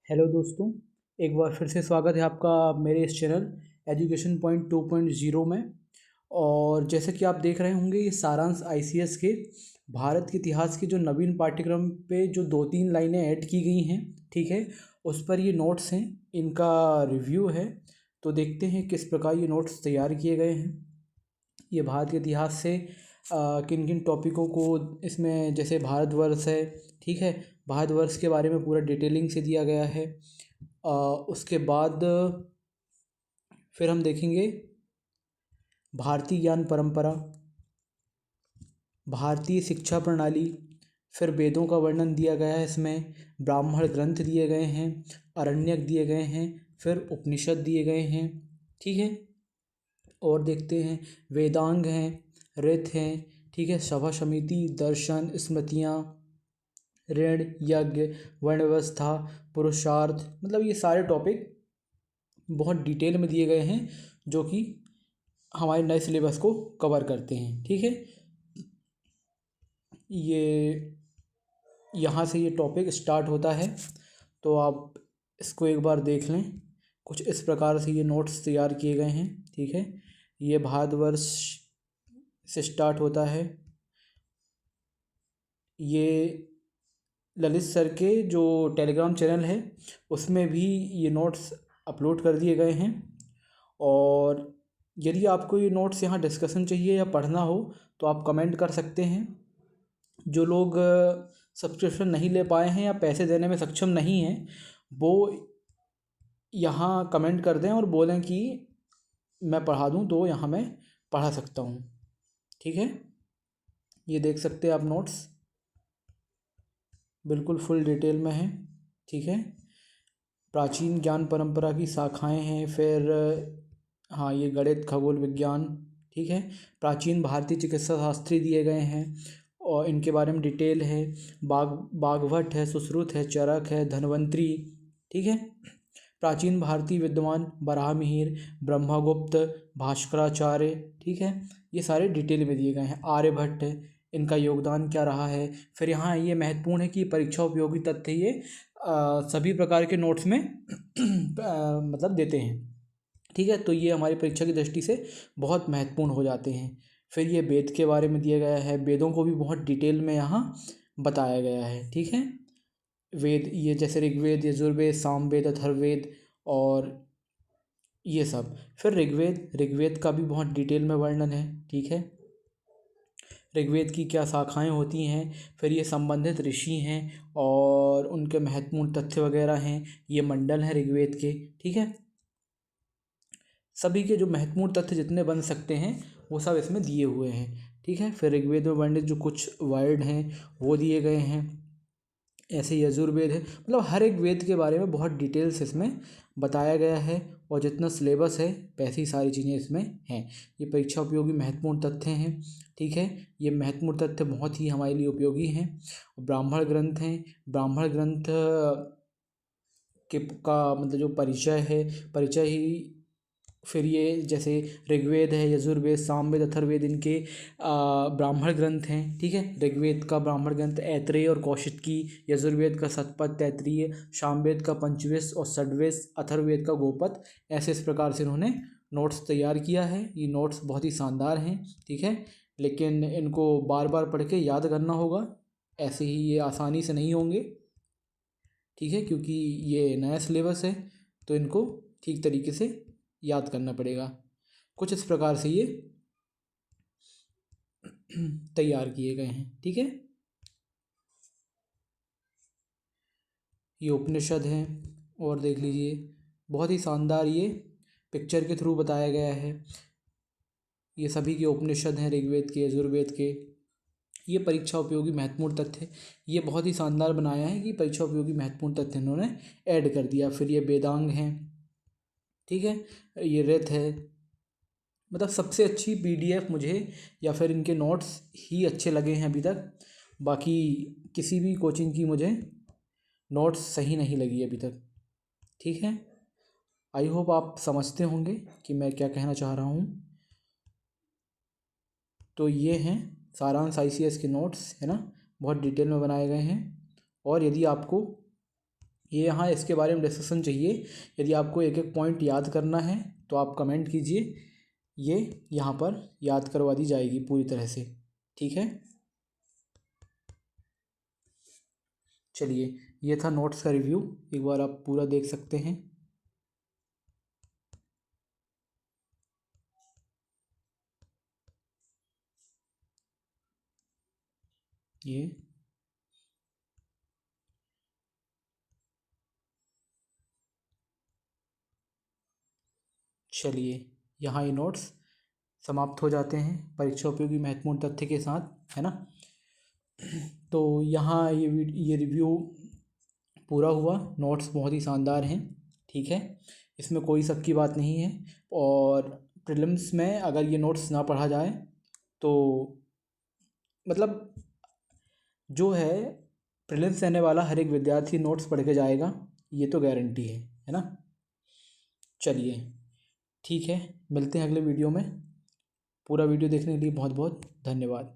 Hello दोस्तों, एक बार फिर से स्वागत है आपका मेरे इस चैनल एजुकेशन पॉइंट 2.0 में। और जैसे कि आप देख रहे होंगे, ये सारांश आईसीएस के भारत के इतिहास के जो नवीन पाठ्यक्रम पे जो 2-3 लाइनें ऐड की गई हैं, ठीक है, उस पर ये नोट्स हैं, इनका रिव्यू है। तो देखते हैं किस प्रकार ये नोट्स तैयार किए गए हैं। ये भारत के इतिहास से किन किन टॉपिकों को इसमें, जैसे भारतवर्ष है, ठीक है, भारतवर्ष के बारे में पूरा डिटेलिंग से दिया गया है। उसके बाद फिर हम देखेंगे भारतीय ज्ञान परंपरा, भारतीय शिक्षा प्रणाली, फिर वेदों का वर्णन दिया गया है इसमें, ब्राह्मण ग्रंथ दिए गए हैं, अरण्यक दिए गए हैं, फिर उपनिषद दिए गए हैं, ठीक है। और देखते हैं वेदांग हैं, ऋत हैं, ठीक है, सभा समिति, दर्शन, स्मृतियाँ, ऋण, यज्ञ, वर्ण व्यवस्था, पुरुषार्थ, मतलब ये सारे टॉपिक बहुत डिटेल में दिए गए हैं जो कि हमारे नए सिलेबस को कवर करते हैं, ठीक है। ये यहाँ से ये टॉपिक स्टार्ट होता है, तो आप इसको एक बार देख लें। कुछ इस प्रकार से ये नोट्स तैयार किए गए हैं, ठीक है। ये भारतवर्ष से स्टार्ट होता है। ये ललित सर के जो टेलीग्राम चैनल है उसमें भी ये नोट्स अपलोड कर दिए गए हैं। और यदि आपको ये नोट्स यहाँ डिस्कशन चाहिए या पढ़ना हो तो आप कमेंट कर सकते हैं। जो लोग सब्सक्रिप्शन नहीं ले पाए हैं या पैसे देने में सक्षम नहीं हैं, वो यहाँ कमेंट कर दें और बोलें कि मैं पढ़ा दूँ, तो यहाँ मैं पढ़ा सकता हूँ, ठीक है। ये देख सकते हैं आप नोट्स, बिल्कुल फुल डिटेल में है, ठीक है। प्राचीन ज्ञान परंपरा की शाखाएं हैं, फिर हाँ, ये गणित, खगोल विज्ञान, ठीक है। प्राचीन भारतीय चिकित्सा शास्त्री दिए गए हैं और इनके बारे में डिटेल है। बागभट्ट है, सुश्रुत है, चरक है, धन्वंतरी, ठीक है। प्राचीन भारतीय विद्वान बराहमिहिर, ब्रह्मगुप्त, भास्कराचार्य, ठीक है, ये सारे डिटेल में दिए गए हैं। आर्यभट्ट, इनका योगदान क्या रहा है। फिर यहाँ ये महत्वपूर्ण है कि परीक्षा उपयोगी तथ्य ये सभी प्रकार के नोट्स में मतलब देते हैं, ठीक है। तो ये हमारी परीक्षा की दृष्टि से बहुत महत्वपूर्ण हो जाते हैं। फिर ये वेद के बारे में दिया गया है, वेदों को भी बहुत डिटेल में यहाँ बताया गया है, ठीक है। वेद, ये जैसे ऋग्वेद, यजुर्वेद, सामवेद, अथर्ववेद और ये सब। फिर ऋग्वेद का भी बहुत डिटेल में वर्णन है, ठीक है। ऋग्वेद की क्या शाखाएं होती हैं, फिर ये संबंधित ऋषि हैं और उनके महत्वपूर्ण तथ्य वगैरह हैं। ये मंडल हैं ऋग्वेद के, ठीक है। सभी के जो महत्वपूर्ण तथ्य जितने बन सकते हैं वो सब इसमें दिए हुए हैं, ठीक है। फिर ऋग्वेद में वर्णित जो कुछ वर्ड हैं वो दिए गए हैं। ऐसे यजुर्वेद है, मतलब हर एक वेद के बारे में बहुत डिटेल्स इसमें बताया गया है। और जितना सिलेबस है वैसी सारी चीज़ें इसमें हैं। ये परीक्षा उपयोगी महत्वपूर्ण तथ्य हैं, ठीक है। ये महत्वपूर्ण तथ्य बहुत ही हमारे लिए उपयोगी हैं। ब्राह्मण ग्रंथ हैं, ब्राह्मण ग्रंथ के का मतलब जो परिचय है, परिचय ही। फिर ये जैसे ऋग्वेद है, यजुर्वेद, सामवेद, अथर्ववेद, इनके ब्राह्मण ग्रंथ हैं, ठीक है। ऋग्वेद का ब्राह्मण ग्रंथ ऐत्रेय और कौशिकी, यजुर्वेद का शतपथ, तैत्तिरीय, सामवेद का पंचवेश और षड्वेश, अथर्ववेद का गोपथ। ऐसे इस प्रकार से इन्होंने नोट्स तैयार किया है। ये नोट्स बहुत ही शानदार हैं, ठीक है, लेकिन इनको बार बार पढ़ के याद करना होगा, ऐसे ही ये आसानी से नहीं होंगे, ठीक है, क्योंकि ये नया सिलेबस है तो इनको ठीक तरीके से याद करना पड़ेगा। कुछ इस प्रकार से ये तैयार किए गए हैं, ठीक है। ये उपनिषद हैं और देख लीजिए, बहुत ही शानदार ये पिक्चर के थ्रू बताया गया है। ये सभी के उपनिषद हैं, ऋग्वेद के, यजुर्वेद के। ये परीक्षा उपयोगी महत्वपूर्ण तथ्य, ये बहुत ही शानदार बनाया है कि परीक्षा उपयोगी महत्वपूर्ण तथ्य इन्होंने ऐड कर दिया। फिर ये वेदांग हैं, ठीक है, ये ऋत है। मतलब सबसे अच्छी पीडीएफ मुझे या फिर इनके नोट्स ही अच्छे लगे हैं अभी तक। बाकी किसी भी कोचिंग की मुझे नोट्स सही नहीं लगी अभी तक, ठीक है। आई होप आप समझते होंगे कि मैं क्या कहना चाह रहा हूँ। तो ये हैं सारांश आईसीएस के नोट्स, है ना, बहुत डिटेल में बनाए गए हैं। और यदि आपको ये यहाँ इसके बारे में डिस्कशन चाहिए। यदि आपको एक एक पॉइंट याद करना है तो आप कमेंट कीजिए, ये यहाँ पर याद करवा दी जाएगी पूरी तरह से। ठीक है, चलिए ये था नोट्स का रिव्यू, एक बार आप पूरा देख सकते हैं। ये चलिए यहाँ ये नोट्स समाप्त हो जाते हैं परीक्षा उपयोगी महत्वपूर्ण तथ्य के साथ, है ना। तो यहाँ ये रिव्यू पूरा हुआ। नोट्स बहुत ही शानदार हैं, ठीक है, इसमें कोई शक की बात नहीं है। और प्रीलिम्स में अगर ये नोट्स ना पढ़ा जाए तो मतलब जो है प्रीलिम्स देने वाला हर एक विद्यार्थी नोट्स पढ़ के जाएगा, ये तो गारंटी है ना। चलिए ठीक है, मिलते हैं अगले वीडियो में। पूरा वीडियो देखने के लिए बहुत बहुत धन्यवाद।